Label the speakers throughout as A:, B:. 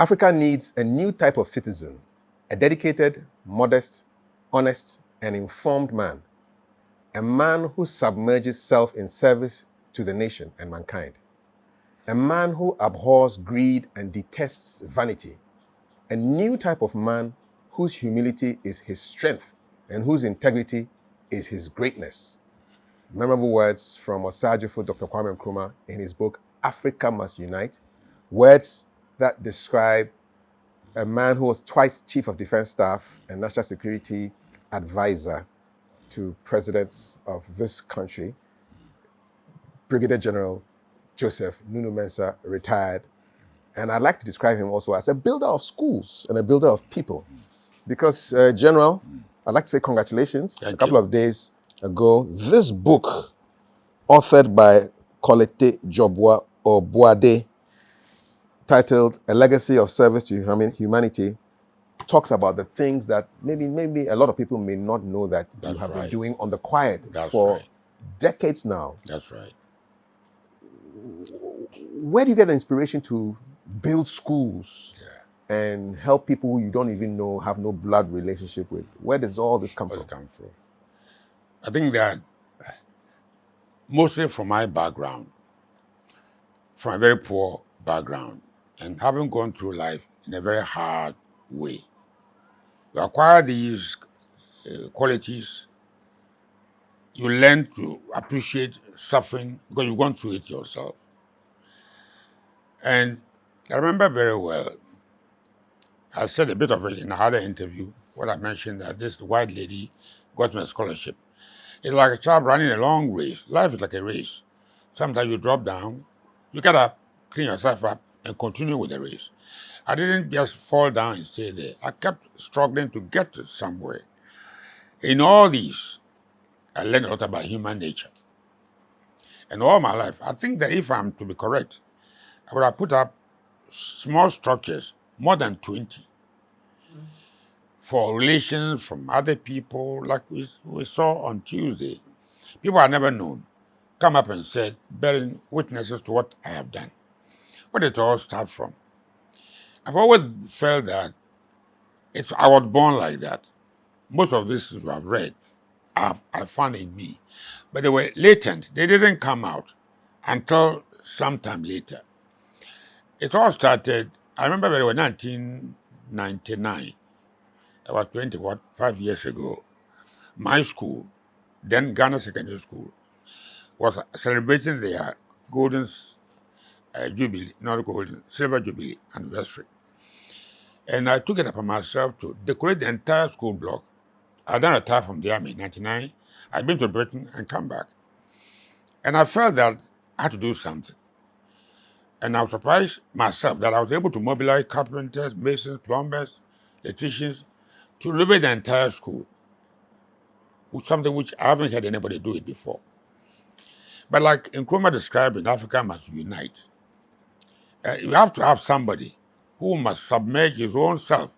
A: Africa needs a new type of citizen, a dedicated, modest, honest, and informed man, a man who submerges self in service to the nation and mankind, a man who abhors greed and detests vanity, a new type of man whose humility is his strength and whose integrity is his greatness. Memorable words from Osajifo Dr. Kwame Nkrumah in his book, Africa Must Unite. Words that describe a man who was twice Chief of Defense Staff and National Security Advisor to presidents of this country, Brigadier General Joseph Nunoo Mensah, retired. And I'd like to describe him also as a builder of schools and a builder of people. Because, General, I'd like to say congratulations.
B: Thank
A: a couple
B: you.
A: of days ago, this book, authored by Kolete Jobwa Obuade, titled A Legacy of Service to Humanity, talks about the things that maybe a lot of people may not know that you have been doing on the quiet for decades now.
B: That's right.
A: Where do you get the inspiration to build schools and help people who you don't even know, have no blood relationship with? Where does all this come from?
B: I think that mostly from my background, from a very poor background, and having gone through life in a very hard way, you acquire these qualities. You learn to appreciate suffering because you've gone through it yourself. And I remember very well, I said a bit of it in another interview, when I mentioned that this white lady got me a scholarship. It's like a child running a long race. Life is like a race. Sometimes you drop down, you gotta clean yourself up and continue with the race. I didn't just fall down and stay there. I kept struggling to get to somewhere. In all these, I learned a lot about human nature. And all my life, I think that if I'm to be correct, I would have put up small structures, more than 20, for relations from other people, like we saw on Tuesday. People I never known come up and said, bearing witnesses to what I have done. Where did it all start from? I've always felt that I was born like that. Most of this you have read, I found in me. But they were latent. They didn't come out until sometime later. It all started, I remember very well, 1999. I was 5 years ago. My school, then Ghana Secondary School, was celebrating their golden jubilee, not golden, silver jubilee anniversary. And I took it upon myself to decorate the entire school block. I then retired from the army in 1999. I'd been to Britain and come back. And I felt that I had to do something. And I was surprised myself that I was able to mobilize carpenters, masons, plumbers, electricians to renovate the entire school, with something which I haven't heard anybody do it before. But like Nkrumah described in Africa Must Unite, you have to have somebody who must submerge his own self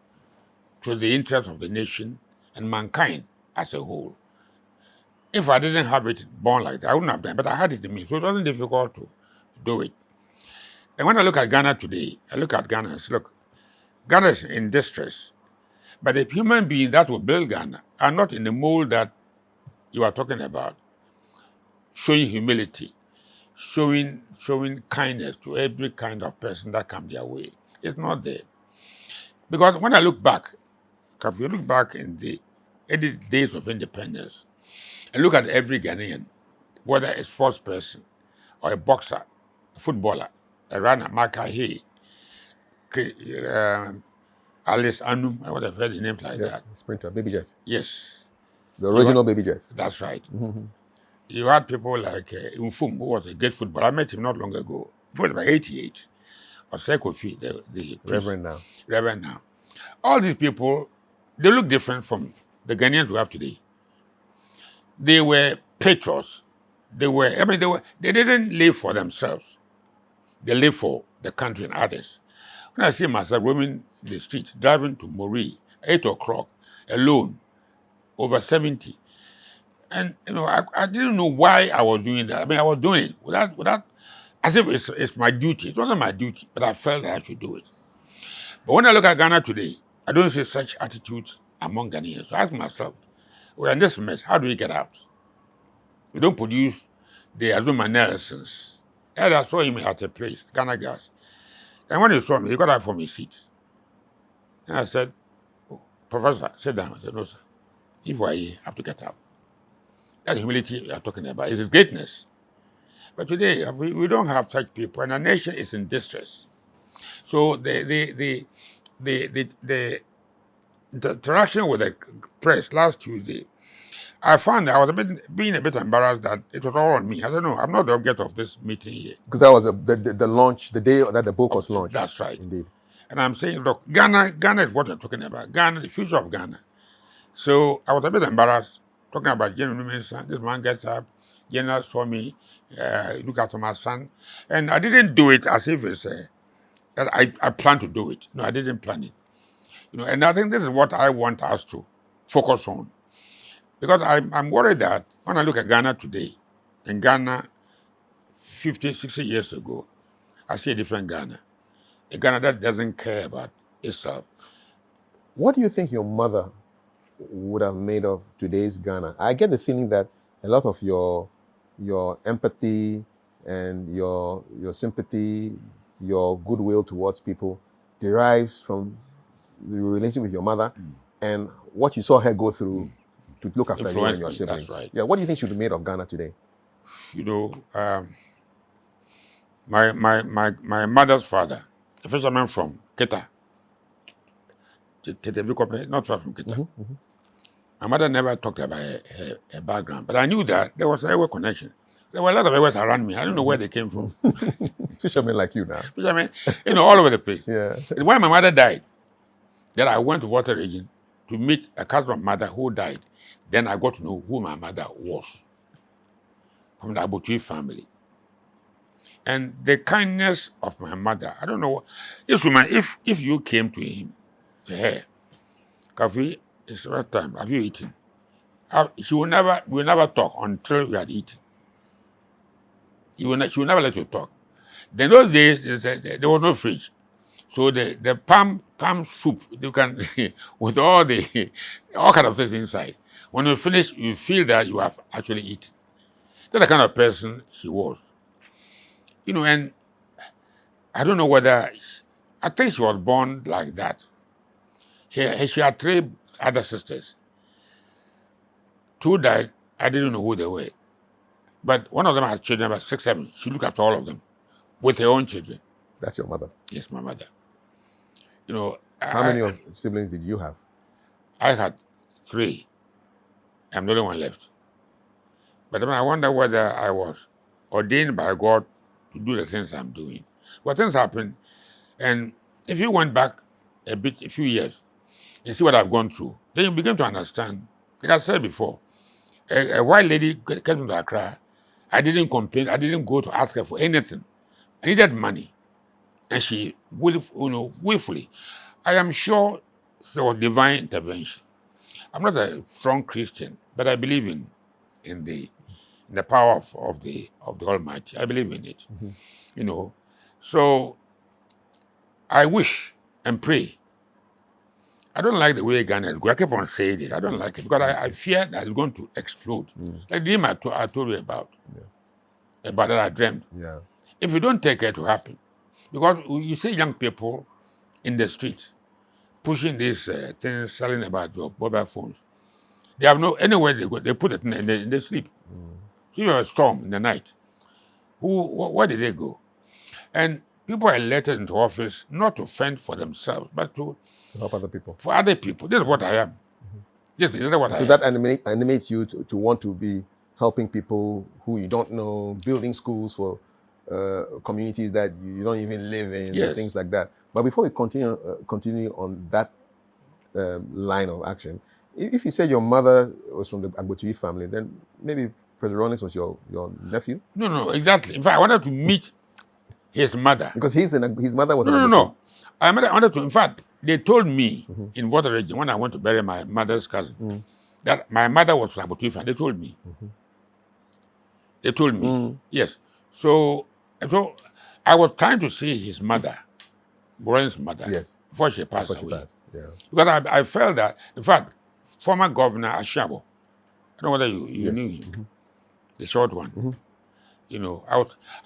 B: to the interests of the nation and mankind as a whole. If I didn't have it born like that, I wouldn't have done it, but I had it in me, so it wasn't difficult to do it. And when I look at Ghana today, I look at Ghana and say, look, Ghana is in distress, but the human beings that will build Ghana are not in the mold that you are talking about, showing humility, showing kindness to every kind of person that comes their way. It's not there. Because when I look back, if you look back in the early days of independence, and look at every Ghanaian, whether a sports person or a boxer, a footballer, a runner, Makahi, Alice Anum, I would have heard the names like that.
A: Sprinter, Baby Jet.
B: Yes.
A: The original Baby Jet.
B: That's right. You had people like Umfum, who was a great footballer. I met him not long ago. He was about 88. Or Sekofi, the Reverend now. All these people, they look different from the Ghanaians we have today. They were patriots. They didn't live for themselves. They lived for the country and others. When I see myself roaming the streets, driving to Mori, 8 o'clock, alone, over 70, and I didn't know why I was doing that. I mean, I was doing it without as if it's my duty. It wasn't my duty, but I felt that I should do it. But when I look at Ghana today, I don't see such attitudes among Ghanaians. So I ask myself, we're in this mess. How do we get out? We don't produce the Azuma Nelsons. I saw him at a place, Ghana Gas. And when he saw me, he got up from his seat. And I said, oh, Professor, sit down. I said, no, sir. If we're here, I have to get out. That's humility we are talking about. It's his greatness. But today, we don't have such people, and our nation is in distress. So the interaction with the press last Tuesday, I found that I was being a bit embarrassed that it was all on me. I don't know. I'm not the object of this meeting here.
A: Because that was the launch, the day that the book was launched.
B: That's right.
A: Indeed.
B: And I'm saying, look, Ghana is what I'm talking about. Ghana, the future of Ghana. So I was a bit embarrassed talking about Nunoo Mensah. This man gets up, General saw me, look after my son. And I didn't do it as if it's that I plan to do it. No, I didn't plan it. And I think this is what I want us to focus on. Because I'm worried that when I look at Ghana today, and Ghana 50, 60 years ago, I see a different Ghana. A Ghana that doesn't care about itself.
A: What do you think your mother would have made of today's Ghana? I get the feeling that a lot of your empathy and your sympathy, your goodwill towards people derives from the relationship with your mother and what you saw her go through to look after you and your siblings.
B: That's right.
A: Yeah, what do you think should be made of Ghana today?
B: My mother's father, a fisherman from Keta, not far from Keta. My mother never talked about her background, but I knew that there was a Ewe connection. There were a lot of Ewes around me. I don't know where they came from.
A: Fishermen like you now.
B: Fishermen, all over the place.
A: Yeah.
B: And when my mother died, then I went to Water Region to meet a cousin of mother who died. Then I got to know who my mother was from the Abotui family. And the kindness of my mother, I don't know. This woman, if you came to her, Kafi, it's the right time. Have you eaten? She will never talk until you had eaten. She will never let you talk. Then those days, there was no fridge. So the palm soup, you can, with all kind of things inside. When you finish, you feel that you have actually eaten. That's the kind of person she was. And I don't know whether, I think she was born like that. She had 3 other sisters. 2 died, I didn't know who they were. But one of them had children, about 6, 7. She looked after all of them with her own children.
A: That's your mother?
B: Yes, my mother.
A: How many of siblings did you have?
B: I had 3. I'm the only one left. But I wonder whether I was ordained by God to do the things I'm doing. But things happen, and if you went back a few years, and see what I've gone through, then you begin to understand. Like I said before, a white lady came to Accra. I didn't complain. I didn't go to ask her for anything. I needed money, and she willfully. I am sure there was divine intervention. I'm not a strong Christian, but I believe in the power of the Almighty. I believe in it. So I wish and pray. I don't like the way Ghana is going. I keep on saying it. I don't like it because I fear that it's going to explode. Like the dream I told you about that I dreamed.
A: Yeah.
B: If you don't take it to happen, because you see young people in the streets pushing these things, selling about your mobile phones. They have anywhere they go. They put it and they sleep. So you have a storm in the night. Where did they go? And people are elected into office not to fend for themselves, but to
A: help other people.
B: For other people. This is what I am. This is what I am.
A: So that animates you to want to be helping people who you don't know, building schools for communities that you don't even live in, and things like that. But before we continue on that line of action, if you said your mother was from the Agbotui family, then maybe President Rawlings was your nephew?
B: No, exactly. In fact, I wanted to meet his mother.
A: Because his mother was
B: No. I wanted to, in fact, they told me in Water Region when I went to bury my mother's cousin that my mother was from Agbotui family. They told me. They told me. Yes. So I was trying to see his mother, Brian's mother.
A: Yes.
B: before she passed
A: Before she
B: away.
A: passed. Yeah.
B: Because I felt that, in fact, former Governor Ashabo, I don't know whether you
A: Yes.
B: knew him, the short one.
A: Mhm.
B: You know, I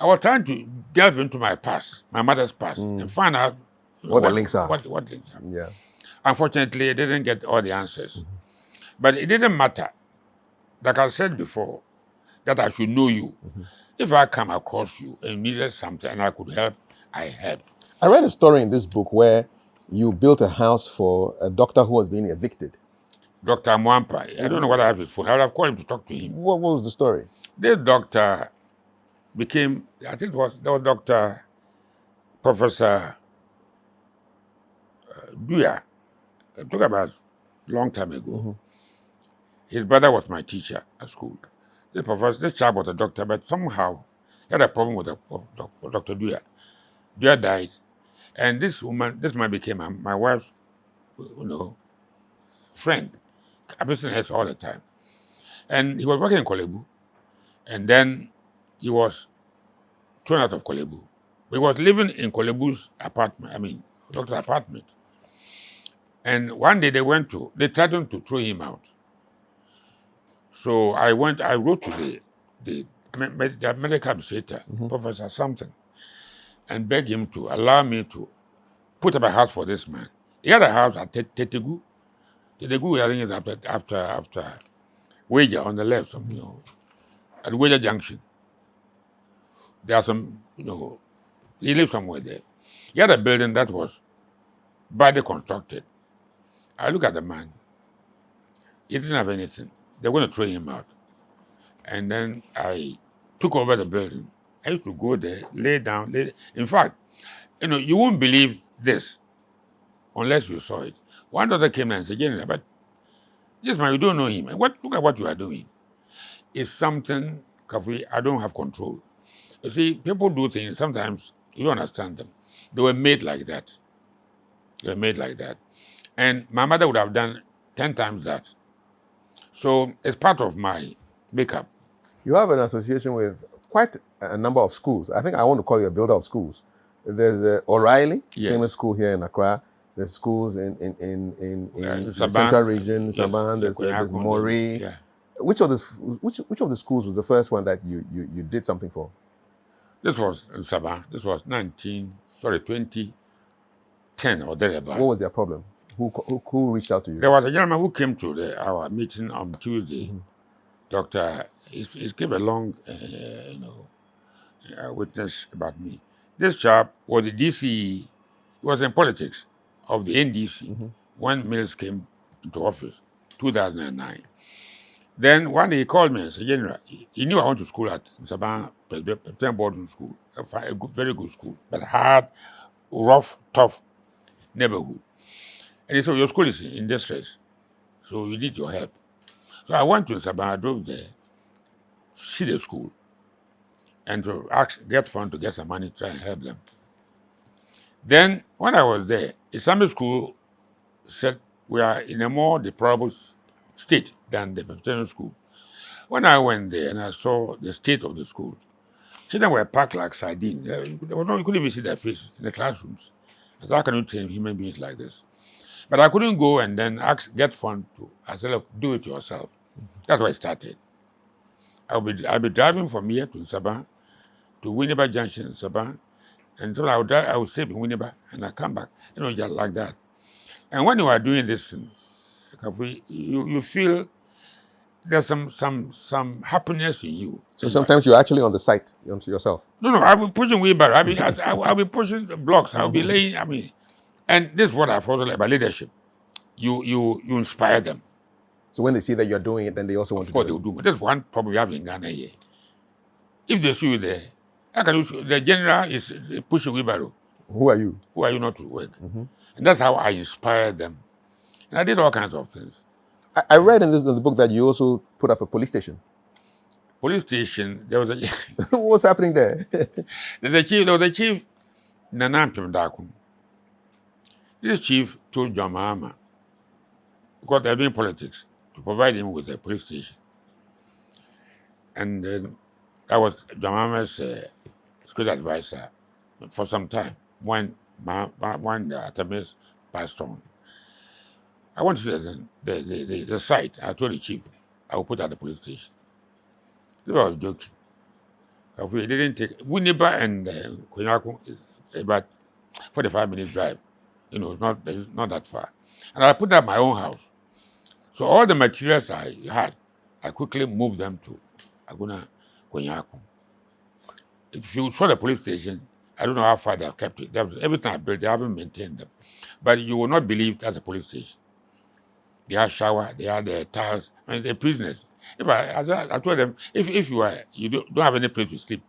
B: was trying to delve into my past, my mother's past, and find out
A: What the links are.
B: What links are.
A: Yeah.
B: Unfortunately, I didn't get all the answers. But it didn't matter. Like I said before, that I should know you. If I come across you and needed something and I could help, I helped.
A: I read a story in this book where you built a house for a doctor who was being evicted.
B: Dr. Mwampa, I don't know whether I have his phone. I would have called him to talk to him.
A: What was the story?
B: This doctor became, I think that was Dr. Professor Duya. I'm talking about a long time ago. His brother was my teacher at school. This chap was a doctor, but somehow he had a problem with Dr. Duya. Duya died, and this man became my wife's, friend. I visited her all the time. And he was working in Kolebu, and then he was thrown out of Kolebu. He was living in Kolebu's apartment, doctor's apartment. And one day they threatened to throw him out. So I wrote to the medical administrator, Professor something, and begged him to allow me to put up a house for this man. He had a house at Tetegu. Tetegu, I think, is after Wager on the left, at Wager Junction. There are some, he lived somewhere there. He had a building that was badly constructed. I look at the man. He didn't have anything. They were going to throw him out. And then I took over the building. I used to go there, lay down. In fact, you won't believe this unless you saw it. One daughter came and said, "General, but this man, you don't know him. Look at what you are doing. It's something, Kafi, I don't have control." You see, people do things, sometimes you don't understand them. They were made like that. They were made like that. And my mother would have done 10 times that. So it's part of my makeup.
A: You have an association with quite a number of schools. I think I want to call you a builder of schools. There's O'Reilly,
B: Yes.
A: famous school here in Accra. There's schools in the
B: Saban,
A: central region,
B: yes,
A: Saban. There's Mori.
B: Yeah.
A: Which of the schools was the first one that you did something for?
B: This was in Saban. This was 2010 or thereabout.
A: What was their problem? Who reached out to you?
B: There was a gentleman who came to our meeting on Tuesday. Doctor, he gave a long, witness about me. This chap was the DC. He was in politics of the NDC when Mills came into office, 2009. Then one day he called me and said, "General, he knew I went to school at Saban Presbyterian Boarding School, very good school, but hard, rough, tough neighborhood. And he said, your school is in distress, so you need your help." So I went to Saban, I drove there, see the school, and to get funds to get some money to try and help them. Then when I was there, Islamic school said we are in a more deplorable state than the Presbyterian school. When I went there and I saw the state of the school, children were packed like sardines. You couldn't even see their face in the classrooms. I said, how can you train human beings like this? But I couldn't go and then get funds to. I said, look, do it yourself. That's where I started. I'll be driving from here to Saban, to Winneba Junction in Saban, and so I would save in Winneba and I come back, just like that. And when you are doing this, you feel there's some happiness in you.
A: So sometimes you're actually on the site yourself.
B: No, I'll be pushing wheelbarrow. I'll be pushing the blocks. I'll be laying. And this is what I've also like about leadership. You inspire them.
A: So when they see that you're doing it, then they also want to do it.
B: They'll do. But that's one problem we have in Ghana here. If they see you there, how can you? The general is pushing wheelbarrow.
A: Who are you?
B: Who are you not to work? And that's how I inspire them. And I did all kinds of things.
A: I read in the book that you also put up a police station.
B: Police station, there was a
A: What's happening there?
B: there was a chief, Nunoo Mensah. This chief told John Mahama, because they're doing politics, to provide him with a police station. And then I was John Mahama's security advisor for some time when the Atamis passed on. I want to see the site. I told the chief I will put at the police station. They were joking. If we didn't take Winneba and Konyako is about 45 minutes drive. It's not that far. And I put up my own house. So all the materials I had, I quickly moved them to Aguna Konyako. If you saw the police station, I don't know how far they have kept it. Everything I built, they haven't maintained them. But you will not believe that's a police station. They had shower, they had the tiles, and they're prisoners. I told them, if you don't have any place to sleep,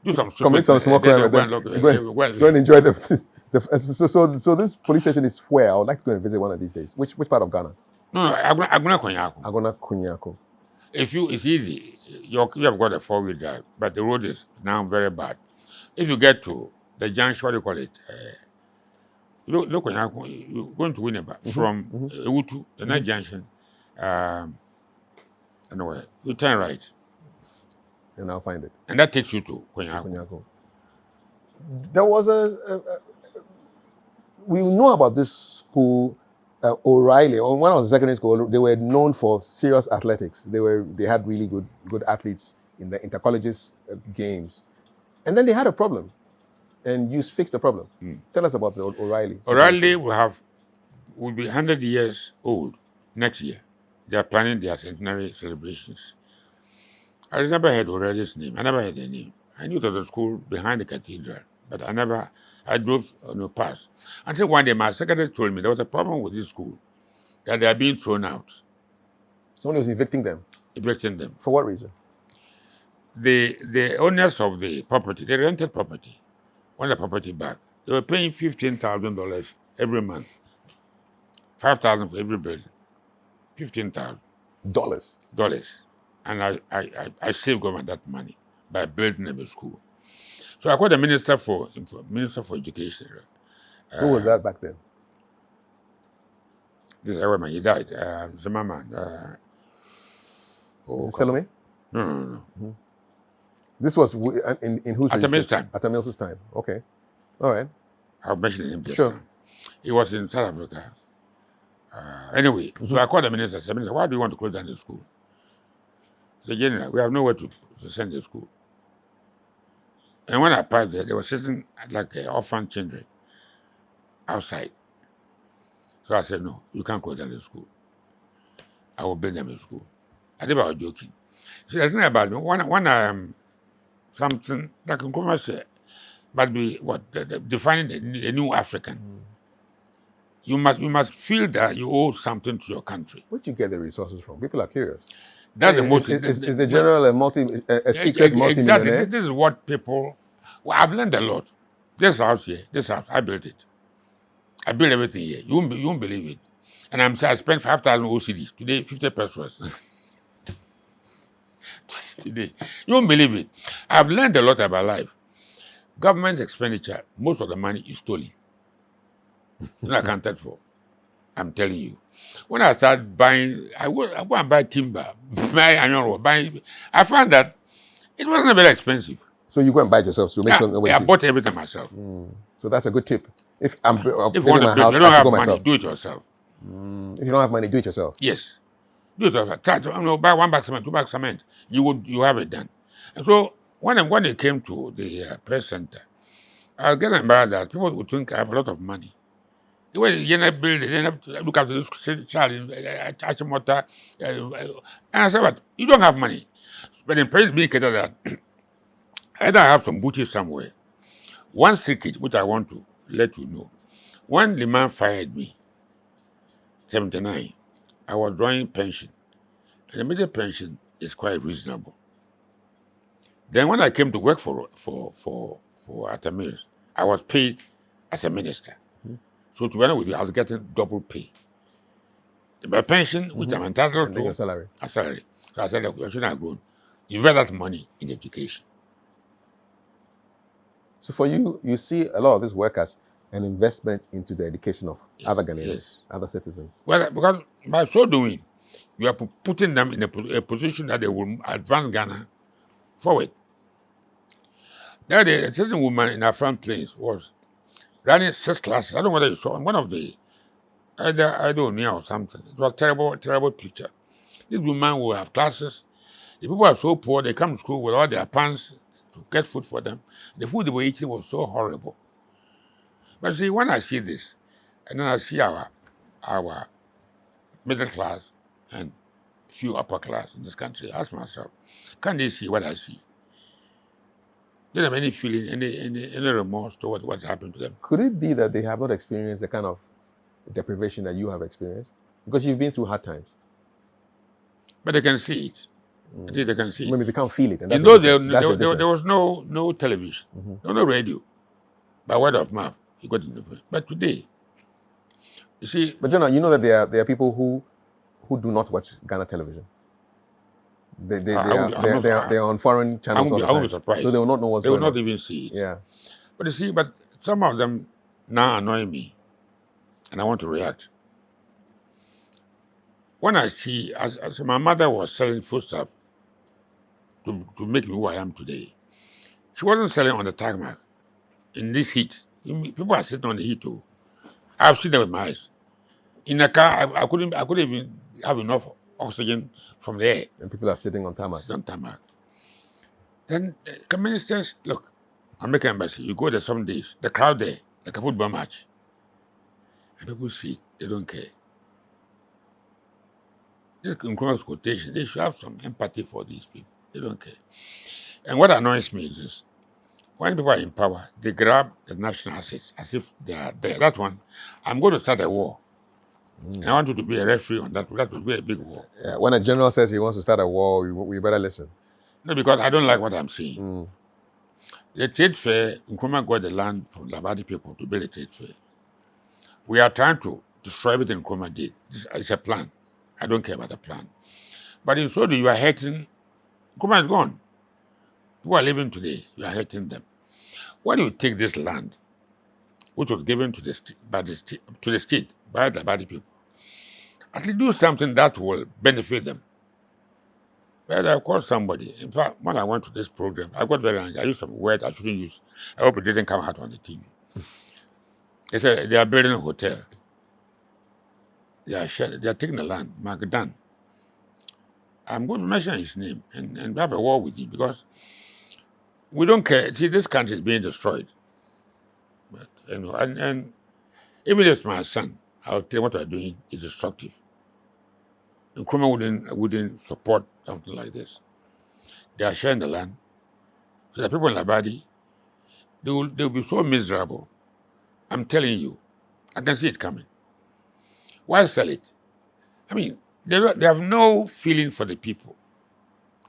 B: do some
A: Commit some small crime and then go and enjoy so this police station is where I would like to go and visit one of these days. Which part of Ghana?
B: No, Aguna Konyako.
A: Agona Kunyako.
B: It's easy. You have got a 4-wheel drive, but the road is now very bad. If you get to the junction, what do you call it? You're going to Winneba from Ewutu, the night junction. Anyway, you turn right,
A: And I'll find it.
B: and that takes you to Konyako.
A: Kunyako. There was we know about this school, O'Reilly. When I was in secondary school, they were known for serious athletics. They had really good athletes in the intercolleges games, and then they had a problem, and you fixed the problem. Tell us about the O'Reilly.
B: O'Reilly will be 100 years old next year. They are planning their centenary celebrations. I never heard O'Reilly's name. I never heard the name. I knew it was a school behind the cathedral, but I drove past. Until one day my secretary told me there was a problem with this school, that they are being thrown out,
A: Somebody was evicting them.
B: evicting them.
A: For what reason?
B: The owners of the property, they rented property, want the property back. They were paying $15,000 every month, 5,000 for every building, $15,000.
A: Dollars.
B: And I saved government that money by building them a school. So I called the minister for education.
A: Who was that back then?
B: This is when he died. Zimmerman.
A: Is it Salome?
B: No.
A: This was in whose
B: At Tamil's time.
A: At Tamil's time. Okay. All right.
B: I'll mention him just
A: Sure.
B: now. He was in South Africa. Anyway, so I called the minister. I said, "Minister, why do you want to close down the school?" He said, "General, we have nowhere to send the school." And when I passed there, they were sitting like orphan children outside. So I said, "No, you can't close down the school. I will build them a school." I think I was joking. So the thing about me, when something that can come say, but be defining the new African. You must feel that you owe something to your country.
A: Where'd you get the resources from? People are curious.
B: That's the most.
A: Is the general a secret multi-millionaire?
B: Exactly. This is what people. Well, I've learned a lot. This house, I built it. I built everything here. You won't believe it. And I spent 5,000 OCDs today, 50 pesos. Today, you won't believe it. I've learned a lot about life. Government expenditure, most of the money is stolen. Not accounted for. I'm telling you. When I started buying, I go and buy timber, buy iron ore, I found that it wasn't very expensive.
A: So you go and buy it yourself to make sure.
B: I bought everything myself.
A: So that's a good tip. If I'm
B: If you want
A: building
B: to
A: my
B: build,
A: house,
B: you
A: I
B: don't
A: should
B: have
A: go
B: money,
A: myself.
B: do it yourself.
A: If you don't have money, do it yourself.
B: Yes. Do it yourself. Try to buy 1 bag cement, 2 bags cement. You have it done. And so when it came to the press center, I was getting embarrassed that people would think I have a lot of money. The way you build it, have to look after this child in Achimota. And I said, but you don't have money. But in praise being catered that either I have some booty somewhere. One secret which I want to let you know. When the man fired me, 79, I was drawing pension. And the major pension is quite reasonable. Then when I came to work for Atamir, I was paid as a minister. So to be honest with you, I was getting double pay. My pension, which I'm entitled to,
A: your salary.
B: a salary. So I said, look, you shouldn't have grown. Invest that money in education.
A: So for you see a lot of this work as an investment into the education of other Ghanaians, other citizens.
B: Well, because by so doing, you are putting them in a position that they will advance Ghana forward. There, a certain woman in our front place was running 6 classes. I don't know whether you saw one of the either Onia or something. It was a terrible picture. This woman will have classes. The people are so poor, they come to school with all their pants to get food for them. The food they were eating was so horrible. But see, when I see this, and then I see our middle class and few upper class in this country, I ask myself, can they see what I see? They don't have any feeling, any remorse toward what's happened to them.
A: Could it be that they have not experienced the kind of deprivation that you have experienced? Because you've been through hard times.
B: But they can see it. I think they can see it.
A: Maybe they can't feel it. And that's
B: You know,
A: the difference.
B: there was no television, no radio. By word of mouth, you got information. But today, you see.
A: But Jonah, you know that there are people who do not watch Ghana television. They are on foreign channels all the time.
B: I won't be surprised.
A: So they will not know what's going on.
B: They will not even see it.
A: Yeah.
B: But you see, but some of them now annoy me, and I want to react. When I see, as my mother was selling foodstuff to make me who I am today, she wasn't selling on the tarmac in this heat. People are sitting on the heat too. I've seen them with my eyes. In a car, I couldn't even have enough oxygen from the air.
A: And people are sitting on tarmac.
B: Then the ministers, look, American embassy, you go there some days, the crowd there, like a football match. And people see it, they don't care. This Nkrumah's quotation, they should have some empathy for these people. They don't care. And what annoys me is this. When people are in power, they grab the national assets as if they are there. That one, I'm going to start a war. And I want you to be a referee on that. That will be a big war.
A: Yeah, when a general says he wants to start a war, we better listen.
B: No, because I don't like what I'm seeing. The trade fair, Nkrumah got the land from Labadi people to build a trade fair. We are trying to destroy everything Nkrumah did. It's a plan. I don't care about the plan. But in so do you are hurting. Nkrumah is gone. People are living today. You are hurting them. When you take this land, which was given to the state by the Labadi people, at least do something that will benefit them. But I called somebody. In fact, when I went to this program, I got very angry. I used some word I shouldn't use. I hope it didn't come out on the TV. They said they are building a hotel. They are taking the land, Magadan. I'm going to mention his name and have a war with him because we don't care. See, this country is being destroyed. But, you know, and even if it's my son, I'll tell you what we're doing is destructive. Nkrumah wouldn't support something like this. They are sharing the land. So the people in Labadi, they will be so miserable. I'm telling you, I can see it coming. Why sell it? I mean, they have no feeling for the people.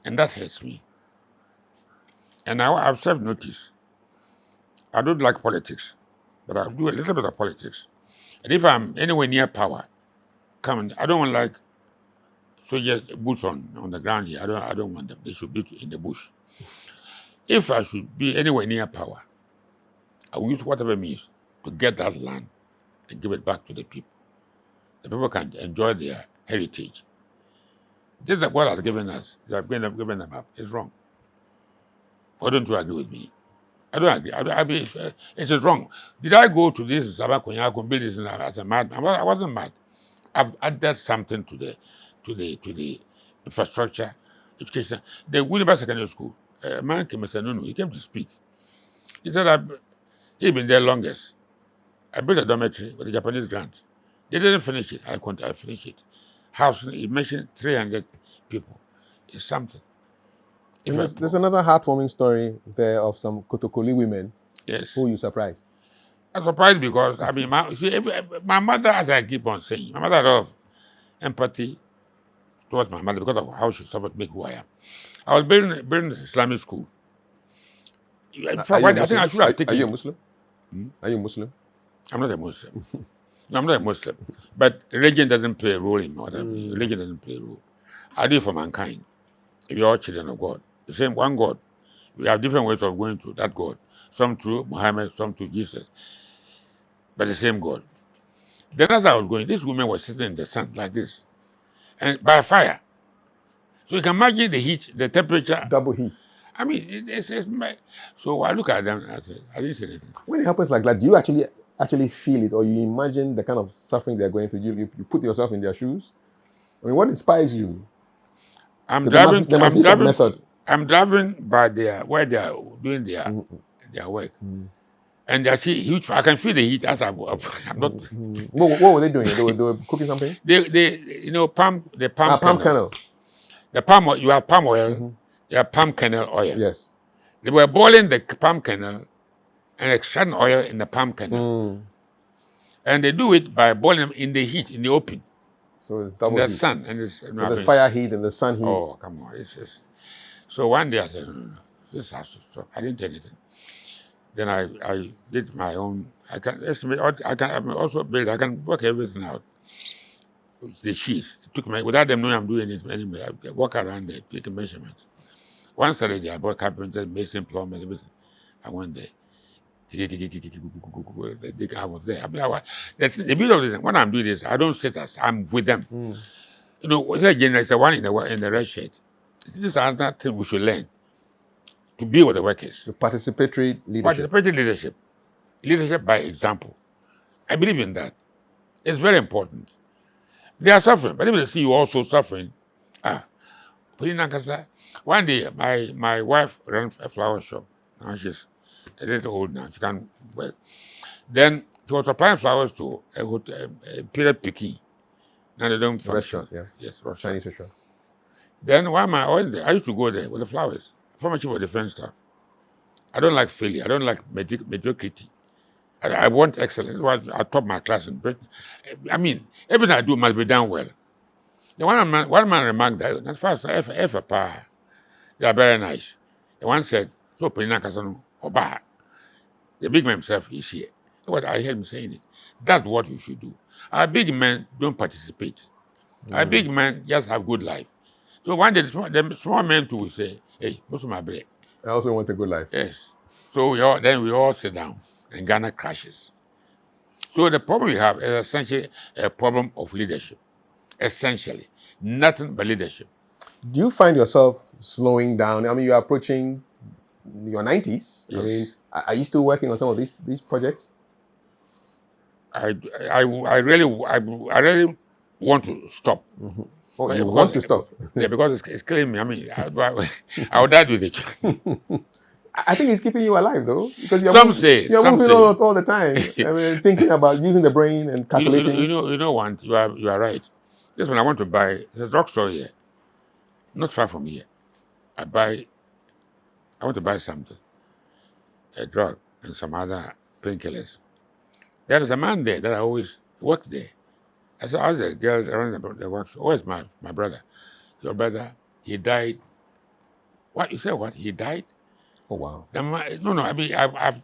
B: And that hurts me. And I've served notice. I don't like politics, but I'll do a little bit of politics. And if I'm anywhere near power, I don't like soldiers boots on the ground here. I don't want them. They should be in the bush. If I should be anywhere near power, I will use whatever means to get that land and give it back to the people. The people can enjoy their heritage. This is what has given us. They have given them up. It's wrong. Why don't you agree with me? I don't agree. It is wrong. Did I go to this Sabakonya and build this as a madman? I wasn't mad. I've added something to the infrastructure, education. The William Secondary School, a man came, Mr. Nunoo, he came to speak. He said, he'd been there longest. I built a dormitory with a Japanese grant. They didn't finish it. I finished it. House, he mentioned 300 people. It's something.
A: There's another heartwarming story there of some Kotokoli women who you surprised.
B: I'm surprised because, I mean, my mother, as I keep on saying, my mother had a lot of empathy towards my mother because of how she suffered to make who I am. I was building Islamic school. In fact, I think I should have taken.
A: Are you a Muslim? Are you a Muslim?
B: I'm not a Muslim. No, I'm not a Muslim. But religion doesn't play a role in what I mean. Religion doesn't play a role. I do it for mankind. If you're all children of God, the same one God. We have different ways of going to that God. Some through Muhammad, some through Jesus. But the same God. Then as I was going, this woman was sitting in the sun like this. And by fire. So you can imagine the heat, the temperature.
A: Double heat.
B: I mean, so I look at them and I said, I didn't say anything.
A: When it happens like that, do you actually actually feel it, or you imagine the kind of suffering they're going through? You put yourself in their shoes. I mean, what inspires you?
B: I'm
A: 'Cause
B: driving.
A: there must
B: I'm
A: be some
B: driving.
A: method.
B: I'm driving by where they are doing their work, and I see huge. I can feel the heat as I'm not.
A: What were they doing? They were cooking something?
B: They the palm
A: Palm
B: kernel.
A: kernel.
B: The palm oil, you have palm oil, you have palm kernel oil.
A: Yes.
B: They were boiling the palm kernel and extracting oil in the palm kernel. And they do it by boiling them in the heat, in the open,
A: So it's
B: in
A: double
B: the
A: heat.
B: sun. And it's,
A: So there's fire heat and the sun heat.
B: Oh, come on. So one day I said, no, this has to stop. I didn't tell anything. Then I did my own. I can estimate. I can also build. I can work everything out. It's the cheese. It took me without them knowing I'm doing it anyway. I walk around there, taking measurements. One Saturday I bought carpenters, mason, plumbers, everything. I went there. I was there. I mean, that's the beauty of this. When I'm doing this, I don't sit as I'm with them. You know, what's that generation? The one in the red shirt. This is another thing we should learn to be with the workers.
A: The participatory leadership.
B: Participatory leadership. Leadership by example. I believe in that. It's very important. They are suffering, but if they see you also suffering, one day my wife ran a flower shop. Now she's a little old now. She can't work. Then she was supplying flowers to a hotel, a period picking. Now they don't function.
A: Restaurant, yeah.
B: Yes, restaurant.
A: Chinese restaurant.
B: Then while I used to go there with the flowers. Former chief of defense staff. I don't like failure. I don't like mediocrity. I want excellence. I top my class in Britain. I mean, everything I do must be done well. The one man remarked that as far as they are very nice. The one said, so Penina Kasano, Oba, the big man himself is here. What I heard him saying it. That's what you should do. Our big men don't participate. Our big men just have good life. So one day the small men too will say, hey, what's my bread?
A: I also want a good life.
B: Yes. So then we all sit down and Ghana crashes. So the problem we have is essentially a problem of leadership. Essentially. Nothing but leadership.
A: Do you find yourself slowing down? I mean, you're approaching your 90s.
B: Yes.
A: I mean, are you still working on some of these projects?
B: I really want to stop.
A: Oh, you want to stop?
B: Yeah, because it's killing me. I mean, I'll die with it.
A: I think it's keeping you alive, though, because you're moving all the time. I mean, thinking about using the brain and calculating.
B: You know what? You are right. This one I want to buy. There's a drugstore here, not far from here. I want to buy something, a drug and some other painkillers. There is a man there that I always worked there. I said, I was a girl around the workshop. Where's my brother? Your brother, he died. What? You said what? He died?
A: Oh, wow.
B: No. I mean,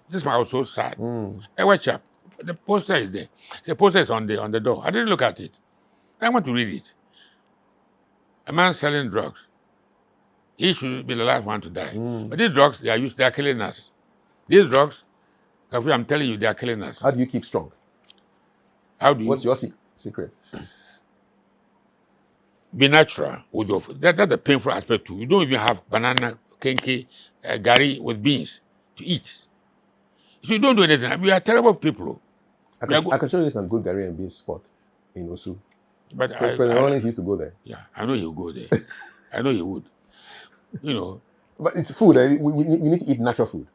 B: this one I was so sad. Hey, watch up. The poster is there. The poster is on the door. I didn't look at it. I want to read it. A man selling drugs. He should be the last one to die. But these drugs, they are killing us. These drugs, I'm telling you, they are killing us.
A: How do you keep strong? What's your secret?
B: Be natural. That's the painful aspect too. You don't even have banana, kenke, gari with beans to eat. If you don't do anything, we are terrible people.
A: I can show you some good gari and beans spot in Osu.
B: But
A: President Rawlings used to go there.
B: Yeah, I know he'll go there. I know he would. You know.
A: But it's food. We need to eat natural food.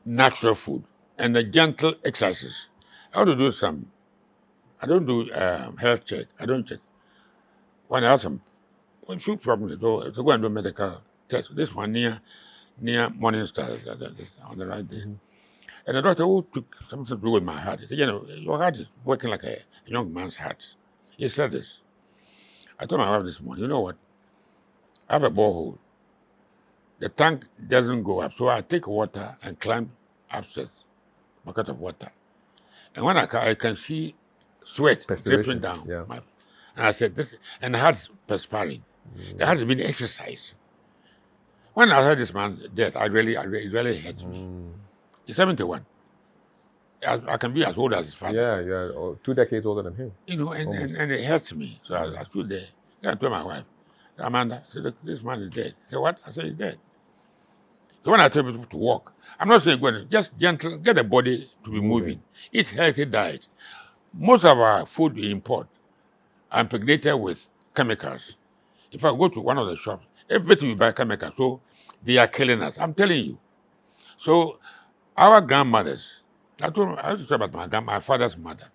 B: Natural food and the gentle exercises. I want to do some. I don't do health check. I don't check. When I have some few problems, to go and do medical test. This one near Morning Star on the right there. And the doctor who took something to do with my heart. He said, your heart is working like a young man's heart. He said this. I told my wife this morning, you know what? I have a borehole. The tank doesn't go up. So I take water and climb upstairs, bucket of water. And when I can see sweat dripping down.
A: Yeah.
B: And I said, this, and the heart's perspiring. The heart has been exercised. When I heard this man's death, it really hurts me. He's 71. I can be as old as his father.
A: Yeah, 2 decades older than him.
B: And it hurts me. So I stood there. Then I told my wife, Amanda, I said, this man is dead. She said, what? I said, he's dead. So when I tell people to walk, I'm not saying go and just gentle, get the body to be moving. Eat healthy diet. Most of our food we import are impregnated with chemicals. If I go to one of the shops, everything we buy chemicals. So they are killing us. I'm telling you. So our grandmothers, I used to say about my father's mother.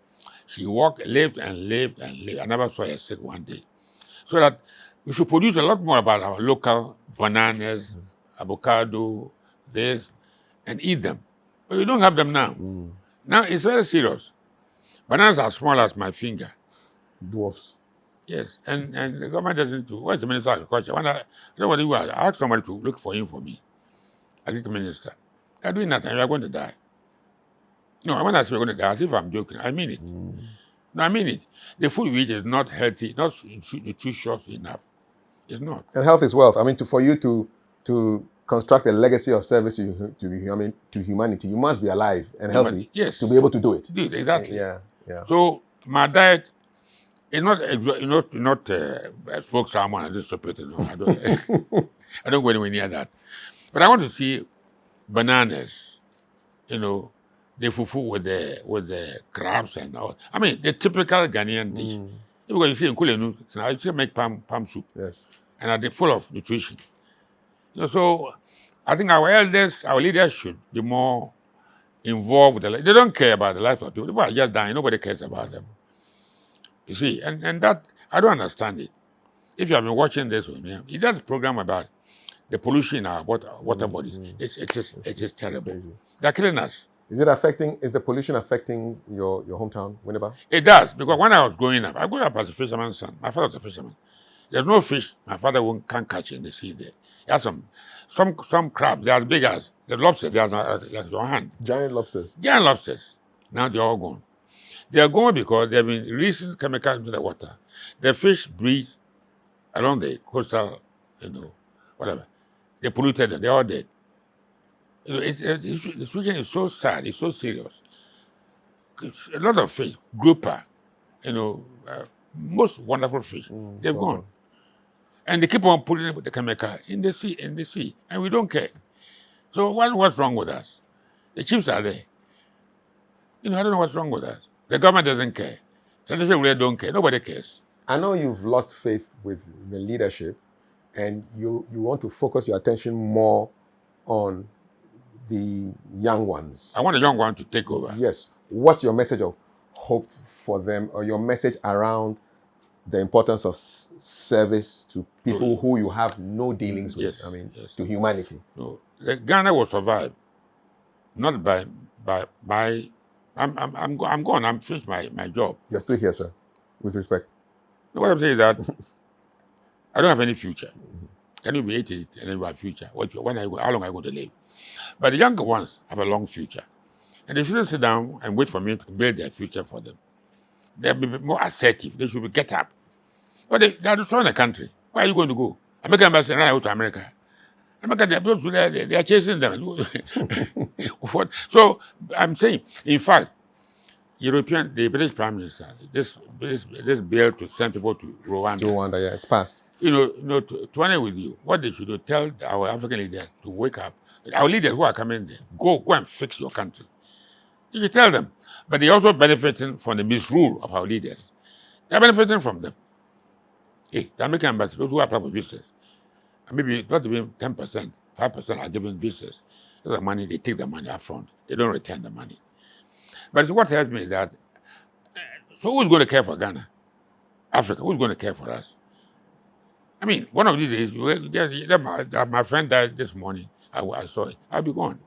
B: She walked, lived and lived and lived. I never saw her sick one day. So that we should produce a lot more about our local bananas, avocado, this, and eat them. But we don't have them now. Now it's very serious. Bananas are small as my finger.
A: Dwarfs.
B: Yes, and the government doesn't do. What's the Minister of Agriculture? When I don't know what I asked somebody to look for him for me, Agriculture Minister. They're doing nothing. You're going to die. No, when I say we're going to die, as if I'm joking, I mean it. No, I mean it. The food we eat is not healthy, not nutritious enough. It's not.
A: And health is wealth. I mean, for you to construct a legacy of service to humanity, you must be alive and healthy to be able to do it.
B: Exactly.
A: Yeah.
B: So my diet is not smoked salmon and just separate. No, I don't. I don't go anywhere near that. But I want to see bananas. The fufu with the crabs and all. I mean, the typical Ghanaian dish. Because you see in Kulenu, I still make palm soup.
A: Yes.
B: And they're full of nutrition. So I think our elders, our leaders should be more involved with the life. They don't care about the life of people. People are just dying. Nobody cares about them. You see, and that, I don't understand it. If you have been watching this with me, it's just a program about the pollution in our water bodies. It's just terrible.
A: Crazy.
B: They're killing us.
A: Is the pollution affecting your hometown, Winneba?
B: It does, because when I was growing up, I grew up as a fisherman's son. My father was a fisherman. There's no fish my father can't catch in the sea there. He has some crabs, they're as big as the lobsters, they are like your hand.
A: Giant lobsters.
B: Giant lobsters. Now they're all gone. They are gone because they've been releasing chemicals into the water. The fish breathe along the coastal, whatever. They polluted them, they're all dead. The situation is so sad, it's so serious. A lot of fish, grouper, most wonderful fish, they've gone. And they keep on putting the chemical in the sea, and we don't care. So what's wrong with us? The chips are there. I don't know what's wrong with us. The government doesn't care. Traditional really don't care. Nobody cares.
A: I know you've lost faith with the leadership, and you want to focus your attention more on the young ones.
B: I want the young one to take over.
A: Yes. What's your message of hope for them, or your message around the importance of service to people who you have no dealings with?
B: Yes,
A: to humanity.
B: No, Ghana will survive, not by. I'm gone. I'm finished my job.
A: You're still here, sir. With respect.
B: No, what I'm saying is that I don't have any future. Can you be 80 and then you have future? How long are you going to live? But the younger ones have a long future, and they shouldn't sit down and wait for me to build their future for them. They'll be more assertive. They should get up. But they are destroying the country. Where are you going to go? American embassy run out to America. America, they are chasing them. So I'm saying, in fact, the British Prime Minister, this bill to send people to Rwanda.
A: Rwanda, yeah, it's passed.
B: To honor with you, what they should do, tell our African leaders to wake up. Our leaders who are coming there, go and fix your country. You should tell them. But they're also benefiting from the misrule of our leaders. They're benefiting from them. Hey, the American embassy, those who apply for visas, and maybe not even 10%, 5% are given visas. That's the money, they take the money up front. They don't return the money. But what helps me is that, so who's going to care for Ghana? Africa, who's going to care for us? I mean, one of these days, my friend died this morning. I saw it. I'll be gone.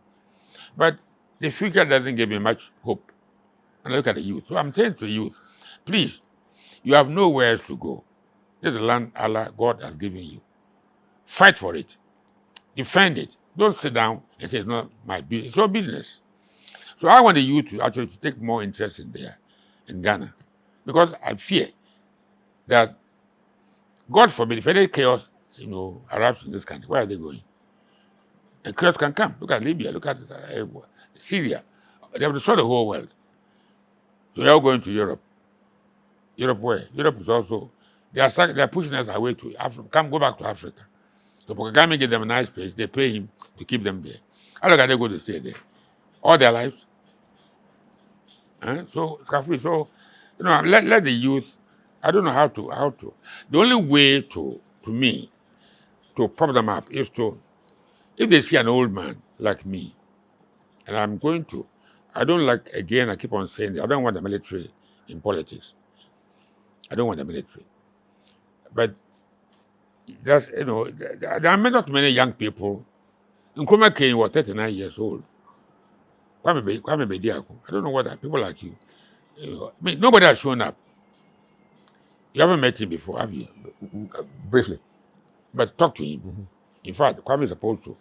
B: But the future doesn't give me much hope. And I look at the youth. So I'm saying to the youth, please, you have nowhere else to go. This is the land Allah, God has given you. Fight for it. Defend it. Don't sit down and say it's not my business. It's your business. So I want the youth to actually take more interest in Ghana. Because I fear that, God forbid, if any chaos, arrives in this country, where are they going? And chaos can come. Look at Libya. Look at Syria. They have destroyed the whole world. So they are going to Europe. Europe where? Europe is also, they are pushing us away to Africa. Go back to Africa. So Kagame give them a nice place. They pay him to keep them there. How long are they going to stay there? All their lives? So, let the youth, I don't know how to. The only way to me, to prop them up is to, if they see an old man like me, and I don't like, again, I keep on saying that I don't want the military in politics. I don't want the military. But that's, there are not many young people. Nkrumah Kane was 39 years old. Kwame Bediako. I don't know what people like you. Nobody has shown up. You haven't met him before, have you?
A: Briefly.
B: But talk to him. Mm-hmm. In fact, Kwame is supposed to.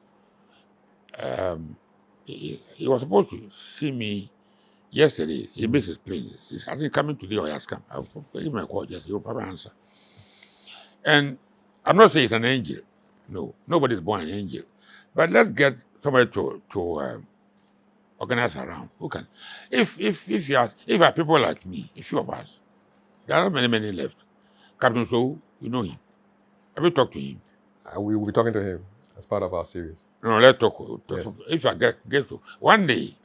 B: He was supposed to see me yesterday. He missed his plane. He's actually coming today, or he has come. I'll give him a call. He will probably answer. And I'm not saying he's an angel. No, nobody's born an angel. But let's get somebody to organize around. Who can? If there are people like me, a few of us, there are not many left. Captain So, you know him. Have you talked to him?
A: We will be talking to him as part of our series.
B: No, let's talk.
A: Yes.
B: If I get to one day,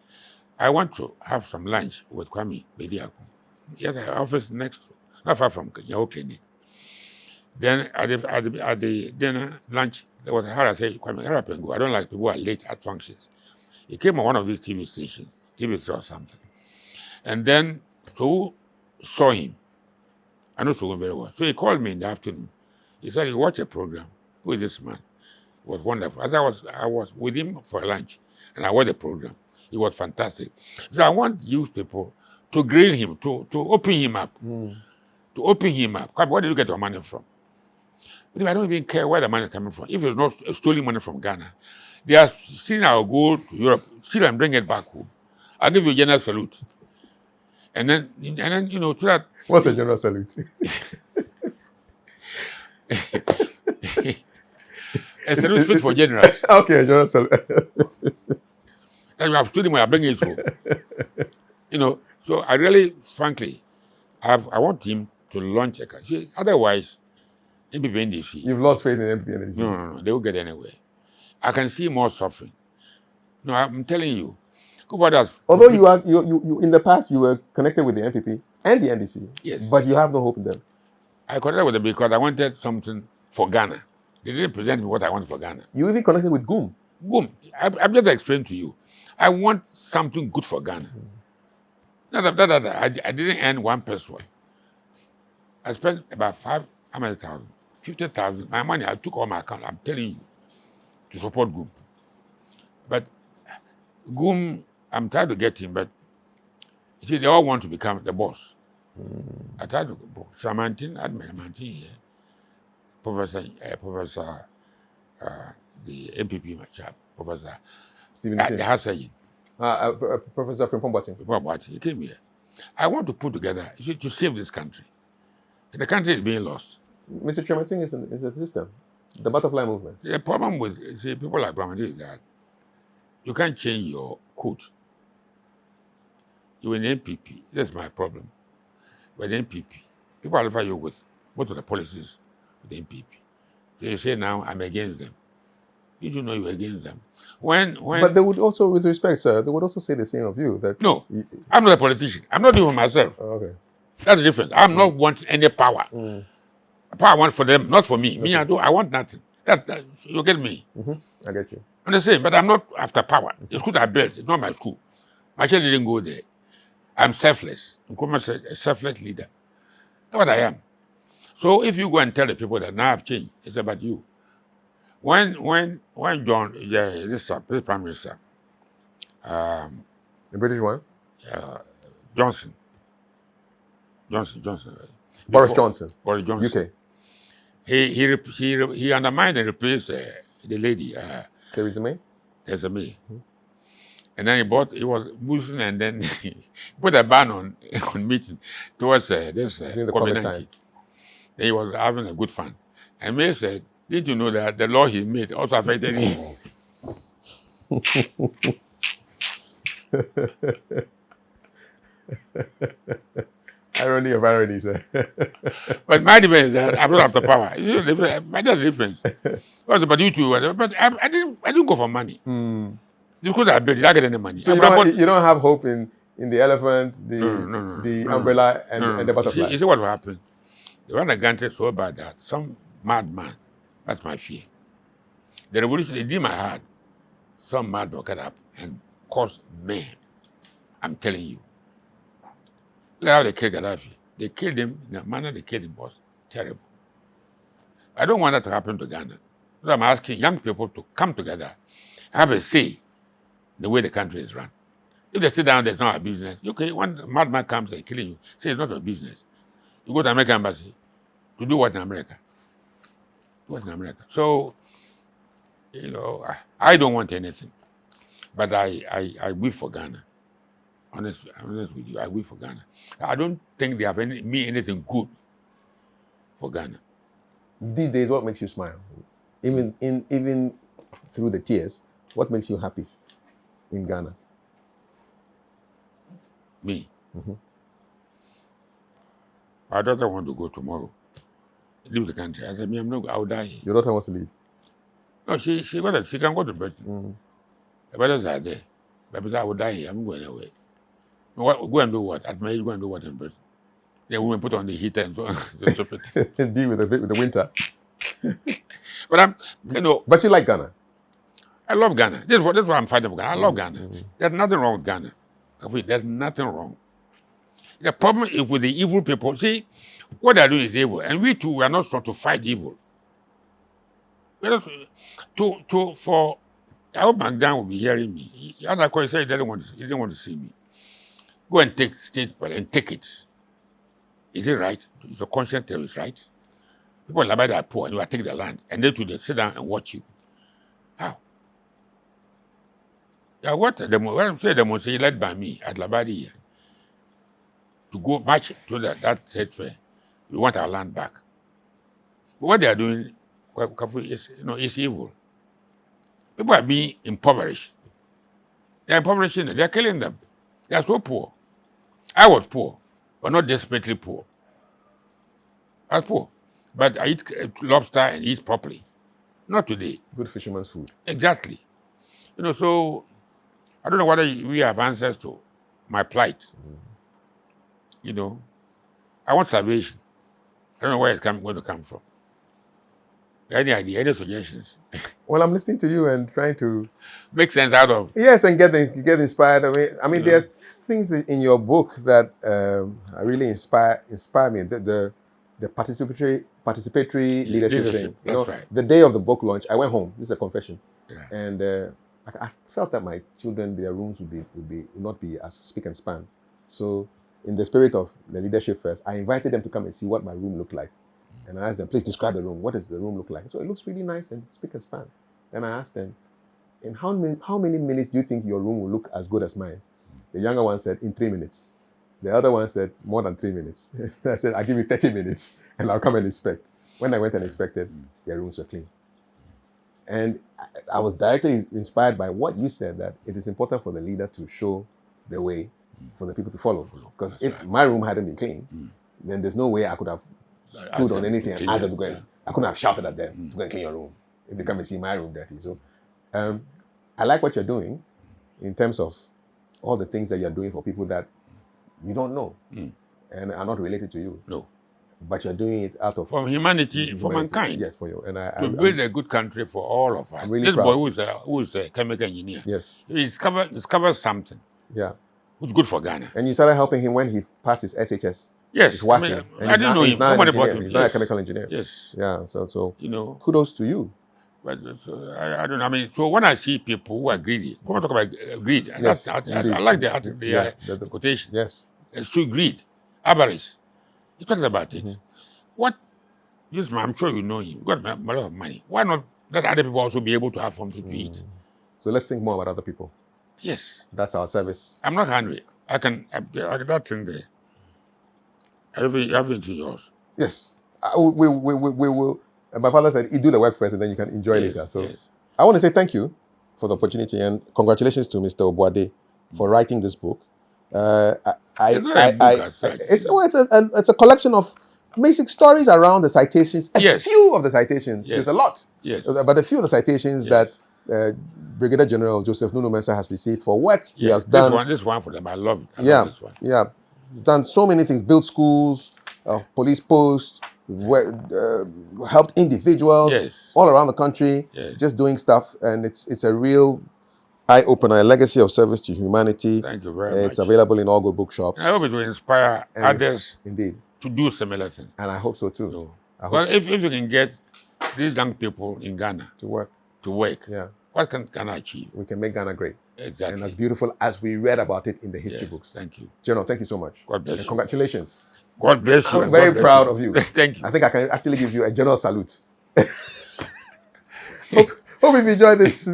B: I want to have some lunch with Kwame Bediako. Yes, our office next, not far from your clinic. Then at the dinner lunch, there was a hard I say, Kwame, hurry up and go. I don't like people who are late at functions. He came on one of these TV stations, TV3 or something, and then So saw him. I know So very well. So he called me in the afternoon. He said he watched a program. Who is this man? It was wonderful. As I was with him for lunch, and I watched the program. It was fantastic. So I want you people to grill him, to open him up, to open him up. Where did you get your money from? But I don't even care where the money is coming from. If it's not stolen money from Ghana, they are saying I'll go to Europe, steal and bring it back home. I'll give you a general salute. And then so that.
A: What's a general salute?
B: A salute fit for generals.
A: Okay, a general salute.
B: That you have stolen when I bring it home. So I really, frankly, I want him to launch a car. See, otherwise, MPP NDC.
A: You've lost faith in MPP NDC.
B: No, they won't get anywhere. I can see more suffering. No, I'm telling you.
A: Although you in the past you were connected with the MPP and the NDC,
B: yes,
A: but you have no hope in them.
B: I connected with them because I wanted something for Ghana. They didn't present me what I wanted for Ghana.
A: You even connected with GUM.
B: I've just explained to you. I want something good for Ghana. I didn't earn 1 peso. I spent about 50,000. My money, I took all my account. I'm telling you, to support GUM. But GUM, I'm trying to get him, but you see, they all want to become the boss. I tried to go. Shamantin, I had my Shamantin here. Professor, the MPP chap, Professor Hassayin.
A: Professor Frimpong.
B: He came here. I want to put together to save this country. The country is being lost.
A: Mr. Chemating is a system. The butterfly movement.
B: The problem with people like Bramadi is that you can't change your code. You're in NPP. That's my problem. With NPP, people identify you with most of the policies of the NPP. They say now I'm against them. You do know you're against them.
A: But they would also, with respect, sir, they would also say the same of you. That
B: no, I'm not a politician. I'm not doing it for myself.
A: Okay.
B: That's the difference. I'm not wanting any power. Power I want for them, not for me. Okay. Me, I want nothing. That you get me?
A: I get you.
B: I'm the same, but I'm not after power. The school I built, it's not my school. My child didn't go there. I'm selfless. I'm a selfless leader. That's what I am. So if you go and tell the people that now I've changed, it's about you. When John, this Prime Minister,
A: the British one,
B: Johnson.
A: Boris Johnson,
B: UK. He undermined and replaced the lady
A: Theresa May.
B: And then he was boosting, and then he put a ban on meeting towards this COVID-19. Then he was having a good fun. And May said, did you know that the law he made also affected him?
A: Irony of irony, sir.
B: But my defense is that I'm not after power. You see, that's the difference. But you too, but I didn't go for money.
A: Hmm.
B: Because I did not get any money.
A: So you don't have hope in the elephant, the umbrella, and the butterfly.
B: You see what will happen? They run a country so bad that some madman, that's my fear. The revolution, it did my heart. Some mad will get up and cause mayhem. I'm telling you. Look how they killed Gaddafi. They killed him in a manner they killed him was terrible. I don't want that to happen to Ghana. So I'm asking young people to come together, have a say in the way the country is run. If they sit down, it's not a business. Okay, when a madman comes and killing you, say it's not a business. You go to American embassy to do what in America? Do what in America? So, I don't want anything, but I weep for Ghana. Honest with you, I weep for Ghana. I don't think they have anything good for Ghana.
A: These days, what makes you smile? Even through the tears, what makes you happy in Ghana?
B: Me. Mm-hmm. My daughter wants to go tomorrow. Leave the country. I said, me, I'm not. I'll die here.
A: Your daughter wants to leave.
B: No, she can go to Britain. Mm-hmm. The brothers are there. But I will die here. I'm going away. Go and do what? At my age, go and do what in Britain? They will put on the heater and so on.
A: Deal with the winter.
B: But
A: But you like Ghana?
B: I love Ghana. This is what I'm fighting for Ghana. I love Ghana. Mm-hmm. There's nothing wrong with Ghana. There's nothing wrong. The problem is with the evil people. See, what they're doing is evil. And we too, we are not trying to fight evil. I hope McDan will be hearing me. He said he didn't want to see me. Go and take state and take it. Is it right? It's a conscience terrorist, right? People in Labadi are poor and you are taking the land. And they sit down and watch you. How? Yeah, what I'm saying, the Monsei led by me at Labadi here to go march to that state fair. We want our land back. But what they are doing is evil. People are being impoverished. They're impoverishing them. They're killing them. They are so poor. I was poor, but not desperately poor. I was poor. But I eat lobster and eat properly. Not today.
A: Good fisherman's food.
B: Exactly. So I don't know whether we have answers to my plight. Mm. I want salvation. I don't know where it's going to come from. Any idea, any suggestions?
A: Well, I'm listening to you and trying to
B: make sense out of.
A: Yes, and get inspired. I mean, there are things in your book that really inspire me. The participatory leadership thing.
B: That's right.
A: The day of the book launch, I went home. This is a confession.
B: Yeah.
A: And I felt that my children, their rooms would not be as spick and span. So, in the spirit of the leadership first, I invited them to come and see what my room looked like. And I asked them, please describe the room. What does the room look like? So it looks really nice and spick and span. And I asked them, in how many minutes do you think your room will look as good as mine? The younger one said, in 3 minutes. The other one said, more than 3 minutes. I said, I'll give you 30 minutes and I'll come and inspect. When I went and inspected, their rooms were clean. And I was directly inspired by what you said, that it is important for the leader to show the way for the people to follow. Because if my room hadn't been clean, then there's no way I could have stood on anything and asked them to go in. I couldn't have shouted at them to go and clean your room if they come and see my room dirty. So I like what you're doing in terms of all the things that you're doing for people that you don't know and are not related to you.
B: No.
A: But you're doing it out of...
B: For humanity, for mankind.
A: Yes, for you. And
B: to build a good country for all of us.
A: Really
B: this
A: proud.
B: Boy who is a chemical engineer,
A: yes,
B: he discovered something.
A: Yeah.
B: Who's good for Ghana.
A: And you started helping him when he passed his SHS.
B: Yes,
A: I
B: didn't know him. Nobody bought him.
A: He's not a chemical engineer.
B: Yes.
A: Yeah. So kudos to you.
B: But I don't know. I mean, so when I see people who are greedy, we want to talk about greed. Yes, I like the quotation.
A: Yes.
B: It's true greed, avarice. You talked about it. What? This man, I'm sure you know him. He got a lot of money. Why not let other people also be able to have something to eat?
A: So let's think more about other people.
B: Yes.
A: That's our service.
B: I'm not hungry. I that thing there. Everything yours.
A: Yes. We will. My father said, you do the work first and then you can enjoy later. So
B: yes.
A: I want to say thank you for the opportunity and congratulations to Mr. Obuade for writing this book.
B: It's not a book as such.
A: It's a collection of basic stories around the citations. A
B: Yes.
A: few of the citations.
B: Yes.
A: There's a lot.
B: Yes.
A: But a few of the citations
B: Yes.
A: that Brigadier General Joseph Nunoo Mensah has received for work he
B: Yes.
A: has done.
B: This one for them. I love it. I
A: Yeah,
B: love this one.
A: yeah. He's done so many things. Built schools, police posts, helped individuals
B: Yes.
A: all around the country,
B: Yes.
A: just doing stuff. And it's a real eye-opener, a legacy of service to humanity.
B: Thank you very much.
A: It's available in all good bookshops.
B: I hope it will inspire
A: And
B: others
A: Indeed.
B: to do similar things.
A: And I hope so too.
B: No.
A: I hope
B: Well,
A: so.
B: if you can get these young people in Ghana
A: To work.
B: to work,
A: Yeah.
B: what can Ghana achieve?
A: We can make Ghana great.
B: Exactly.
A: And as beautiful as we read about it in the history
B: Yes,
A: books.
B: thank you.
A: General, thank you so much.
B: God bless
A: And
B: you.
A: congratulations.
B: God bless you.
A: I'm
B: and
A: very
B: God bless
A: proud
B: you.
A: of you.
B: Thank you.
A: I think I can actually give you a general salute. hope you've enjoyed this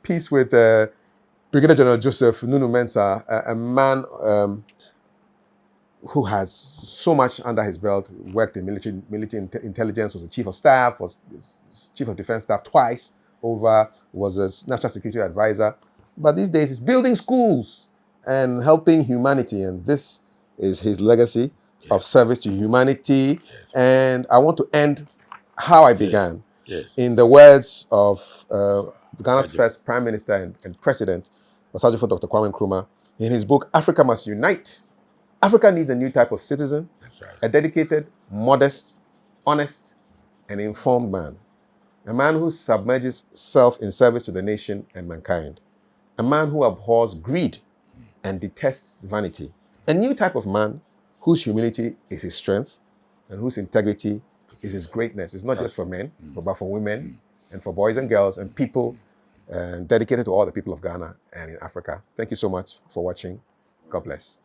A: piece with Brigadier General Joseph Nunoo Mensah, a man who has so much under his belt. Worked in military intelligence, was the chief of staff, was chief of defense staff twice over, was a national security advisor. But these days he's building schools and helping humanity, and this is his legacy of service to humanity.
B: Yes.
A: And I want to end how I began,
B: Yes.
A: in the words of Ghana's first Prime Minister and President, Osajifo Dr. Kwame Nkrumah, in his book, Africa Must Unite. Africa needs a new type of citizen,
B: That's right.
A: a dedicated, modest, honest, and informed man. A man who submerges self in service to the nation and mankind. A man who abhors greed and detests vanity. A new type of man whose humility is his strength and whose integrity is his greatness. It's not just for men, but for women and for boys and girls and people, and dedicated to all the people of Ghana and in Africa. Thank you so much for watching. God bless.